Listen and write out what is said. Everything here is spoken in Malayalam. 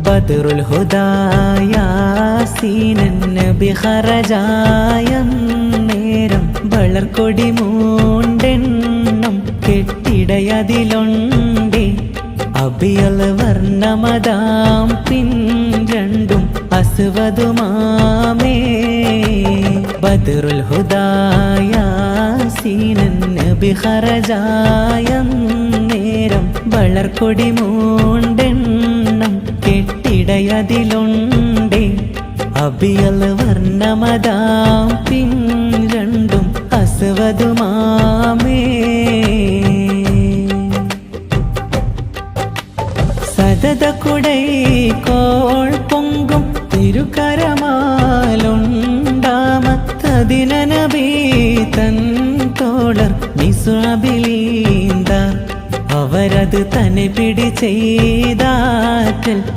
ബദറുൽ ഹുദായാസീനൻ നബി ഖറജായ നേരം വളർക്കൊടി മൂണ്ടെണ്ണം കെട്ടിടയതിലുണ്ടേ അബിയൽ വർണ്ണമതാം പിൻ രണ്ടും അസ്വദുമാമേ ബദറുൽ ഹുദായാസീനൻ നബി ഖറജായ നേരം വളർക്കൊടി മൂണ്ടെണ്ണം കെട്ടിടയതിലുണ്ടേ അബിയൽ വർണ്ണമതാം പിൻ രണ്ടും അസ്വദുമാമേ സദത കുടൈ കോൾ പൊങ്കും തിരുക്കരമാലുണ്ടാമത്തതിന നബി തൻ തോളർ നിസ്വബിലീന്ത അവരത് തന്നെ പിടി ചെയ്താറ്റൽ